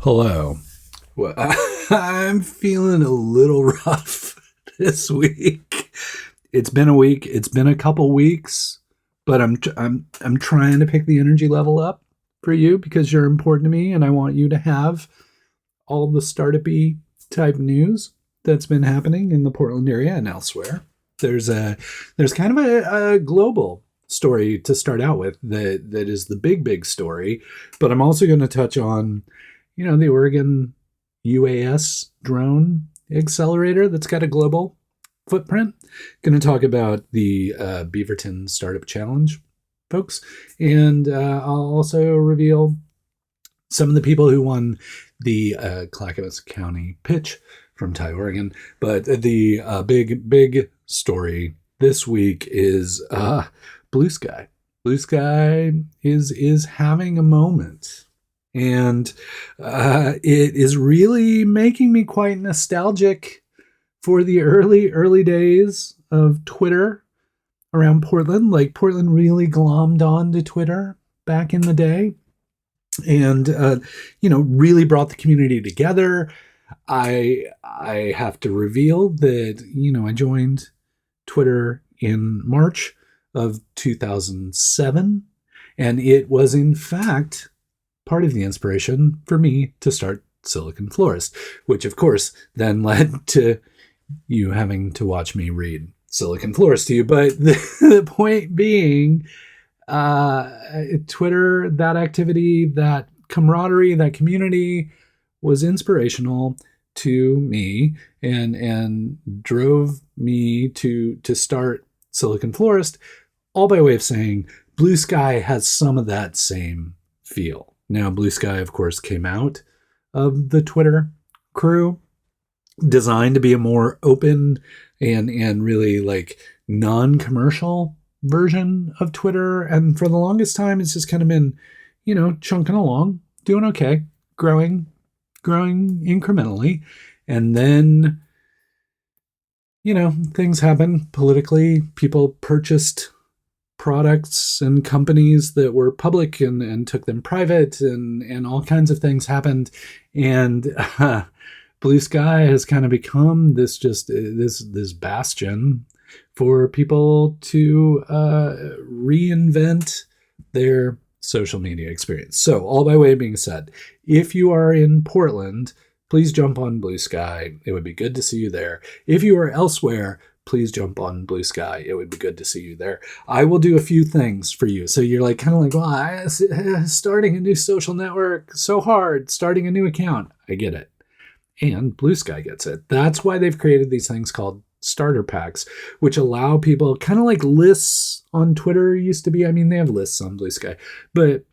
Hello. Well, I'm feeling a little rough this week. It's been a week. It's been a couple weeks, but I'm trying to pick the energy level up for you because you're important to me, and I want you to have all the startup-y type news that's been happening in the Portland area and elsewhere. There's kind of a global story to start out with that is the big story, but I'm also going to touch on the Oregon UAS drone accelerator that's got a global footprint. Going to talk about the Beaverton Startup Challenge, folks. And I'll also reveal some of the people who won the Clackamas County pitch from Ty, Oregon. But the big story this week is Bluesky. Bluesky is having a moment. And it is really making me quite nostalgic for the early days of Twitter around Portland. Like, Portland really glommed on to Twitter back in the day and, really brought the community together. I have to reveal that, I joined Twitter in March of 2007. And it was, in fact, part of the inspiration for me to start Silicon Florist, which of course then led to you having to watch me read Silicon Florist to you. But the point being, Twitter, that activity, that camaraderie, that community was inspirational to me and drove me to start Silicon Florist, all by way of saying Bluesky has some of that same feel. Now, Bluesky, of course, came out of the Twitter crew, designed to be a more open and really like non-commercial version of Twitter. And for the longest time, it's just kind of been, chunking along, doing okay, growing incrementally. And then, things happen politically. People purchased products and companies that were public and took them private, and all kinds of things happened. And Bluesky has kind of become this bastion for people to reinvent their social media experience. So, all by way of being said, if you are in Portland, please jump on Bluesky. It would be good to see you there. If you are elsewhere, please jump on Bluesky. It would be good to see you there. I will do a few things for you. So you're well, starting a new social network, so hard, starting a new account. I get it. And Bluesky gets it. That's why they've created these things called starter packs, which allow people, kind of like lists on Twitter used to be. I mean, they have lists on Bluesky, but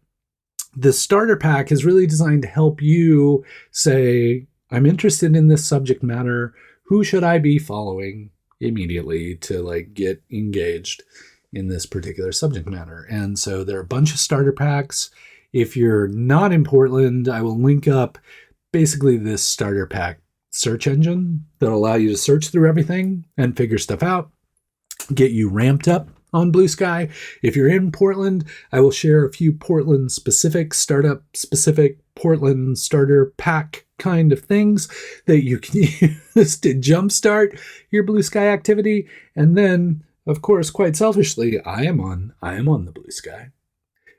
the starter pack is really designed to help you say, I'm interested in this subject matter. Who should I be following immediately to get engaged in this particular subject matter? And so there are a bunch of starter packs. If you're not in Portland, I will link up basically this starter pack search engine that'll allow you to search through everything and figure stuff out, get you ramped up on Bluesky. If you're in Portland, I will share a few Portland specific, startup specific Portland starter pack kind of things that you can use to jumpstart your Bluesky activity. And then, of course, quite selfishly, I am on the Bluesky.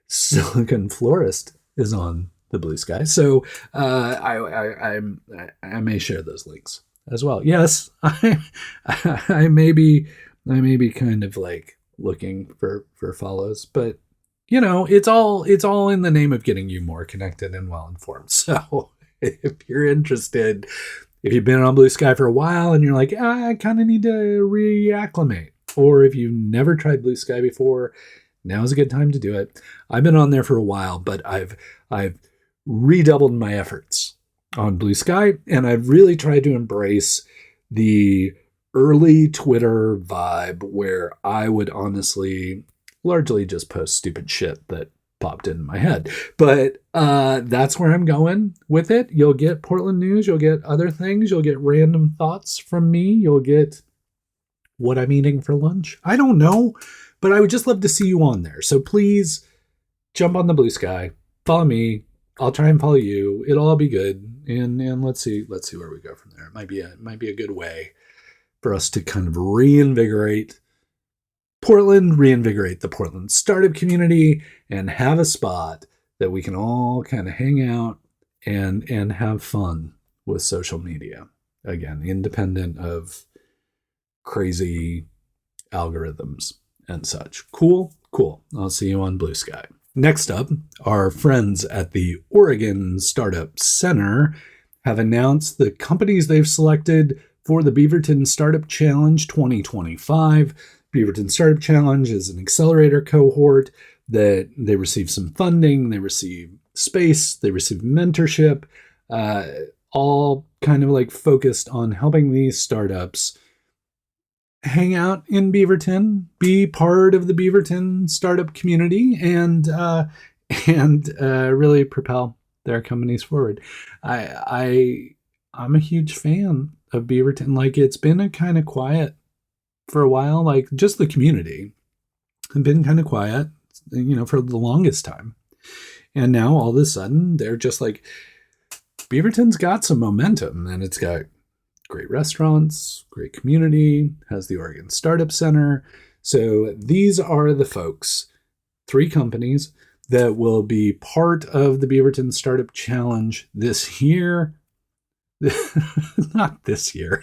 Silicon Florist is on the Bluesky. So I may share those links as well. Yes, I may be kind of looking for follows, but it's all in the name of getting you more connected and well informed. So if you're interested, if you've been on Bluesky for a while and you're like, I kind of need to reacclimate, or if you've never tried Bluesky before, now's a good time to do it. I've been on there for a while, but I've redoubled my efforts on Bluesky, and I've really tried to embrace the early Twitter vibe where I would honestly largely just post stupid shit that popped in my head. But that's where I'm going with it. You'll get Portland news. You'll get other things. You'll get random thoughts from me. You'll get what I'm eating for lunch. I don't know, but I would just love to see you on there. So please jump on the Bluesky, follow me, I'll try and follow you. It'll all be good, and let's see where we go from there. It might be a good way for us to kind of reinvigorate Portland, reinvigorate the Portland startup community, and have a spot that we can all kind of hang out and have fun with social media. Again, independent of crazy algorithms and such. Cool. I'll see you on Bluesky. Next up, our friends at the Oregon Startup Center have announced the companies they've selected for the Beaverton Startup Challenge 2025. Beaverton Startup Challenge is an accelerator cohort that they receive some funding, they receive space, they receive mentorship, all kind of like focused on helping these startups hang out in Beaverton, be part of the Beaverton startup community, and really propel their companies forward. I'm a huge fan of Beaverton. Like, it's been a kind of quiet for a while. Like, just the community had been kind of quiet, for the longest time. And now all of a sudden they're just like, Beaverton's got some momentum, and it's got great restaurants, great community, has the Oregon Startup Center. So these are the folks, 3 companies that will be part of the Beaverton Startup Challenge this year. Not this year.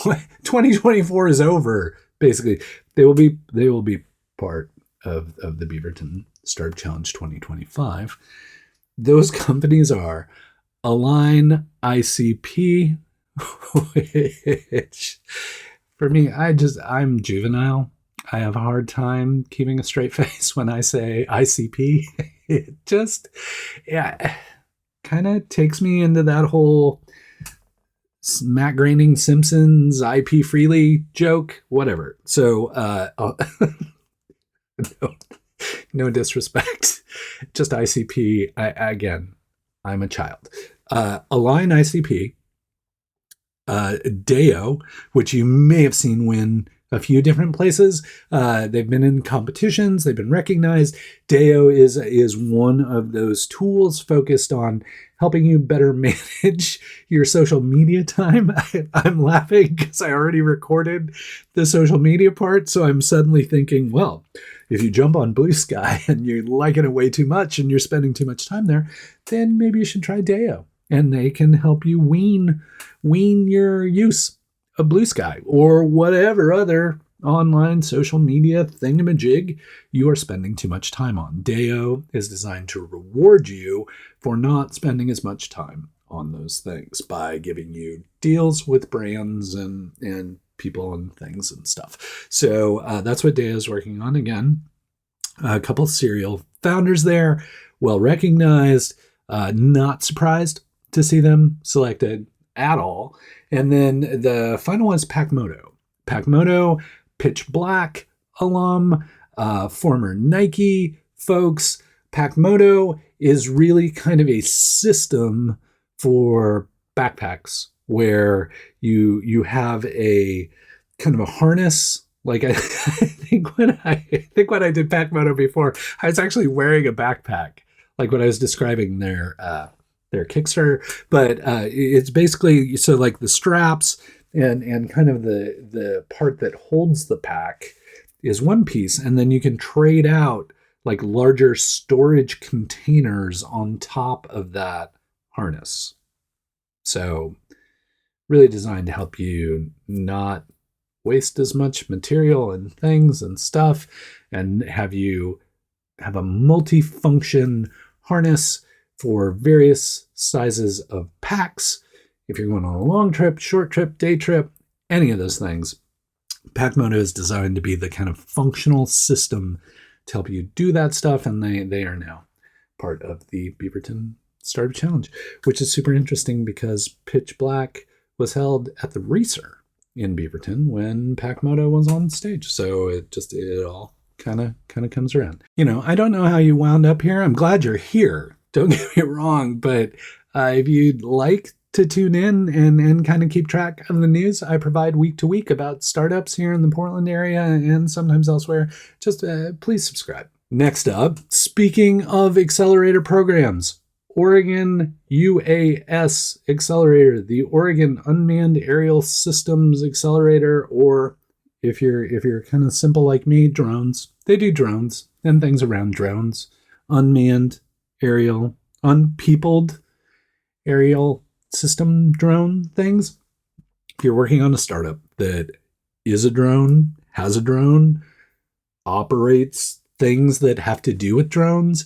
2024 is over, basically. They will be part of the Beaverton Startup Challenge 2025. Those companies are Align ICP, which for me, I'm juvenile. I have a hard time keeping a straight face when I say ICP. It just, kind of takes me into that whole Matt Groening Simpsons IP freely joke, whatever. So, no disrespect, just ICP. Again, I'm a child. Align ICP, Deo, which you may have seen win a few different places. They've been in competitions. They've been recognized. Deo is one of those tools focused on helping you better manage your social media time. I'm laughing because I already recorded the social media part. So I'm suddenly thinking, well, if you jump on Bluesky and you're liking it way too much and you're spending too much time there, then maybe you should try Deo. And they can help you wean your use of Bluesky or whatever other online social media thingamajig you are spending too much time on. Deo is designed to reward you for not spending as much time on those things by giving you deals with brands and people and things and stuff. So that's what Deo is working on. Again, a couple of serial founders there, well recognized, not surprised to see them selected at all. And then the final one is Packmoto. Packmoto, Pitch Black alum, former Nike folks. Packmoto is really kind of a system for backpacks where you have a kind of a harness. Like I think when I did Packmoto before, I was actually wearing a backpack, like when I was describing their Kickstarter. But it's basically, so like the straps and kind of the part that holds the pack is one piece, and then you can trade out like larger storage containers on top of that harness. So really designed to help you not waste as much material and things and stuff, and have you have a multi-function harness for various sizes of packs. If you're going on a long trip, short trip, day trip, any of those things, Packmoto is designed to be the kind of functional system to help you do that stuff, and they are now part of the Beaverton Startup Challenge, which is super interesting because Pitch Black was held at the Reeser in Beaverton when Packmoto was on stage. So it all kind of comes around. I don't know how you wound up here. I'm glad you're here. Don't get me wrong, but if you'd like to tune in and kind of keep track of the news I provide week to week about startups here in the Portland area and sometimes elsewhere, just please subscribe. Next up, speaking of accelerator programs, Oregon UAS Accelerator, the Oregon Unmanned Aerial Systems Accelerator, or if you're kind of simple like me, drones. They do drones and things around drones, unmanned aerial, unpeopled aerial system drone things. If you're working on a startup that is a drone, has a drone, operates things that have to do with drones,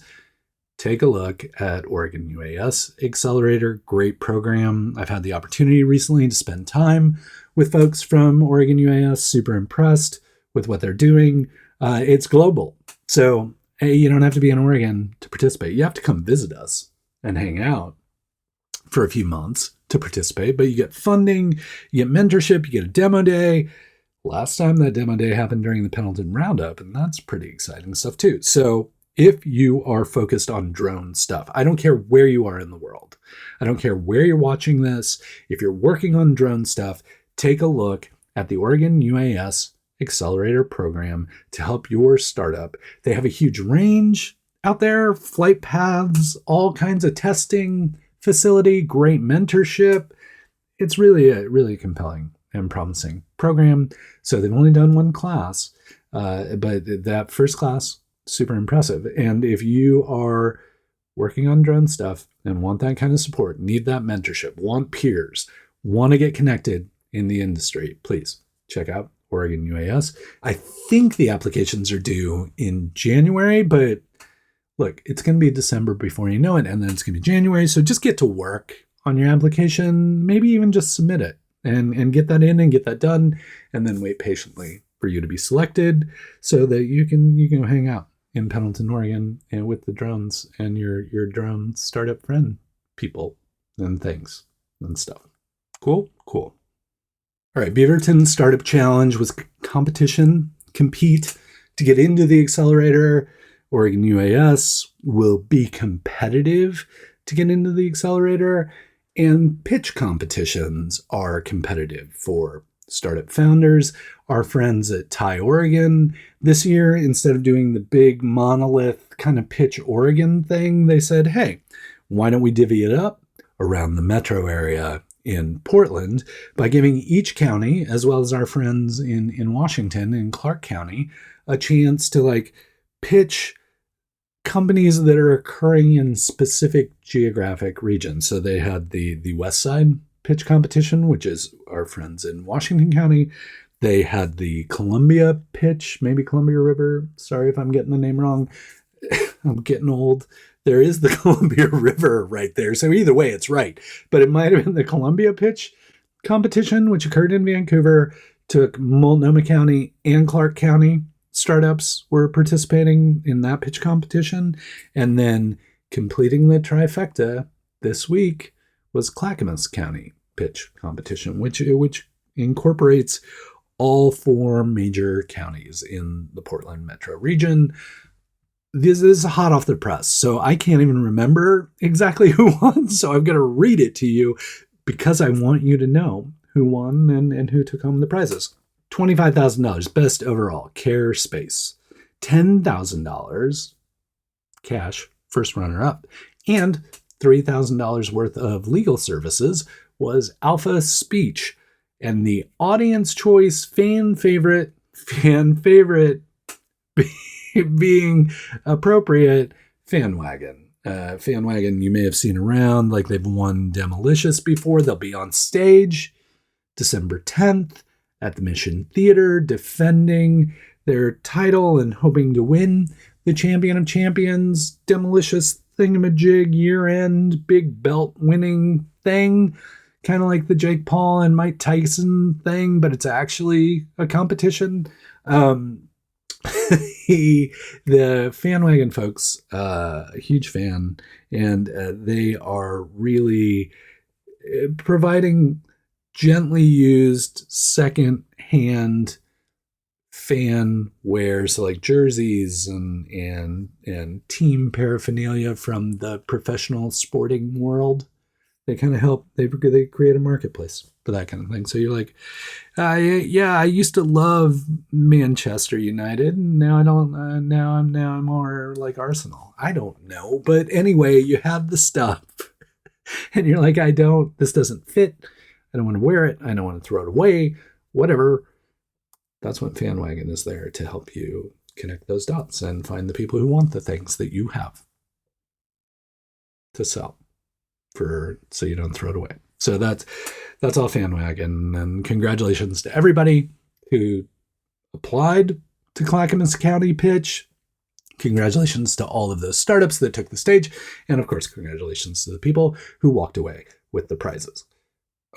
take a look at Oregon UAS Accelerator. Great program. I've had the opportunity recently to spend time with folks from Oregon UAS. Super impressed with what they're doing. It's global. So, hey, you don't have to be in Oregon to participate. You have to come visit us and hang out for a few months to participate, but you get funding, you get mentorship, you get a demo day. Last time that demo day happened during the Pendleton Roundup, and that's pretty exciting stuff too. So if you are focused on drone stuff, I don't care where you are in the world. I don't care where you're watching this. If you're working on drone stuff, take a look at the Oregon UAS Accelerator program to help your startup. They have a huge range out there, flight paths, all kinds of testing facility, great mentorship. It's really a really compelling and promising program. So they've only done one class, but that first class, super impressive. And if you are working on drone stuff and want that kind of support, need that mentorship, want peers, want to get connected in the industry, please check out Oregon UAS. I think the applications are due in January, but look, it's going to be December before you know it, and then it's going to be January. So just get to work on your application, maybe even just submit it and get that in and get that done, and then wait patiently for you to be selected so that you can hang out in Pendleton, Oregon, and with the drones and your drone startup friend people and things and stuff. Cool. All right, Beaverton Startup Challenge was compete to get into the accelerator. Oregon UAS will be competitive to get into the accelerator, and pitch competitions are competitive for startup founders. Our friends at TIE Oregon this year, instead of doing the big monolith kind of pitch Oregon thing, they said, hey, why don't we divvy it up around the metro area in Portland by giving each county, as well as our friends in Washington, in Clark County, a chance to pitch companies that are occurring in specific geographic regions. So they had the West Side pitch competition, which is our friends in Washington County. They had the Columbia pitch, maybe Columbia River. Sorry if I'm getting the name wrong. I'm getting old. There is the Columbia River right there. So either way, it's right. But it might have been the Columbia pitch competition, which occurred in Vancouver, took Multnomah County and Clark County. Startups were participating in that pitch competition. And then completing the trifecta this week was Clackamas County pitch competition, which incorporates all four major counties in the Portland metro region. This is hot off the press, so I can't even remember exactly who won. So I'm going to read it to you because I want you to know who won and who took home the prizes. $25,000 best overall care space, $10,000 cash first runner up, and $3,000 worth of legal services was Alpha Speech, and the audience choice fan favorite being appropriate, FanWagon. FanWagon you may have seen around, like they've won Demolicious before. They'll be on stage December 10th at the Mission Theater defending their title and hoping to win the Champion of Champions Demolicious thingamajig year-end big belt winning thing. Kind of like the Jake Paul and Mike Tyson thing, but it's actually a competition. The FanWagon folks, a huge fan, and they are really providing gently used second-hand fan wear, so like jerseys and team paraphernalia from the professional sporting world They kind of help. They create a marketplace for that kind of thing. So you're like, yeah, I used to love Manchester United, and now I don't. Now I'm more like Arsenal. I don't know, but anyway, you have the stuff, and you're like, I don't. This doesn't fit. I don't want to wear it. I don't want to throw it away. Whatever. That's what FanWagon is there to help you connect those dots and find the people who want the things that you have to sell so you don't throw it away. So that's all FanWagon, and congratulations to everybody who applied to Clackamas County pitch. Congratulations to all of those startups that took the stage, and of course, congratulations to the people who walked away with the prizes.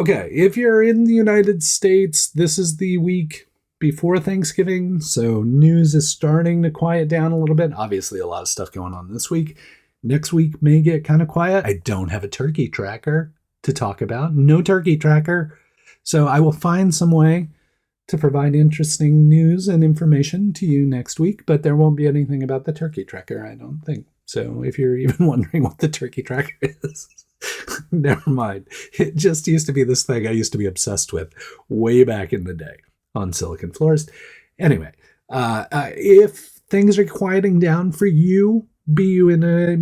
Okay, if you're in the United States, this is the week before Thanksgiving, so news is starting to quiet down a little bit. Obviously, a lot of stuff going on this week. Next week may get kind of quiet. I don't have a turkey tracker to talk about. No turkey tracker. So I will find some way to provide interesting news and information to you next week, but there won't be anything about the turkey tracker, I don't think. So if you're even wondering what the turkey tracker is, never mind. It just used to be this thing I used to be obsessed with way back in the day on Silicon Florist. Anyway, if things are quieting down for you, be you in a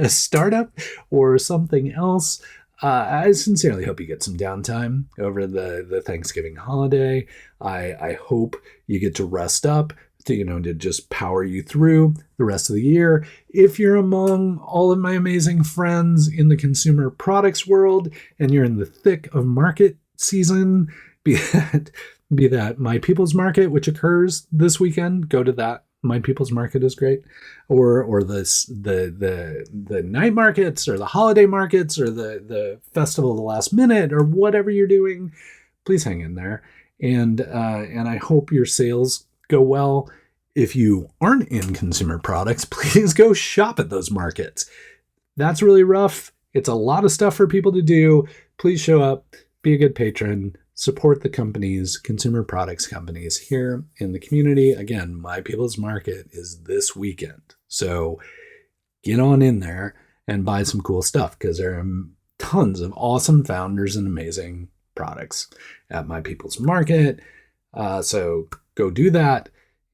startup or something else, I sincerely hope you get some downtime over the Thanksgiving holiday. I hope you get to rest up to just power you through the rest of the year. If you're among all of my amazing friends in the consumer products world and you're in the thick of market season, be that My People's Market, which occurs this weekend, go to that. My People's Market is great, or the night markets, or the holiday markets, or the festival of the last minute, or whatever you're doing. Please hang in there, and I hope your sales go well. If you aren't in consumer products, please go shop at those markets. That's really rough. It's a lot of stuff for people to do. Please show up, be a good patron. Support the companies, consumer products companies here in the community. Again, My People's Market is this weekend. So get on in there and buy some cool stuff, because there are tons of awesome founders and amazing products at My People's Market. So go do that.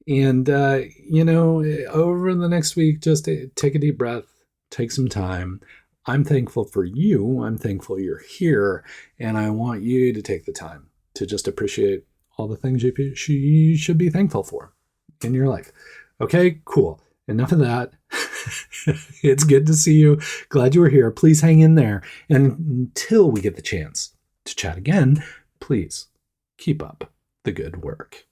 And, over the next week, just take a deep breath, take some time. I'm thankful for you. I'm thankful you're here. And I want you to take the time to just appreciate all the things you should be thankful for in your life. Okay, cool. Enough of that. It's good to see you. Glad you were here. Please hang in there. And until we get the chance to chat again, please keep up the good work.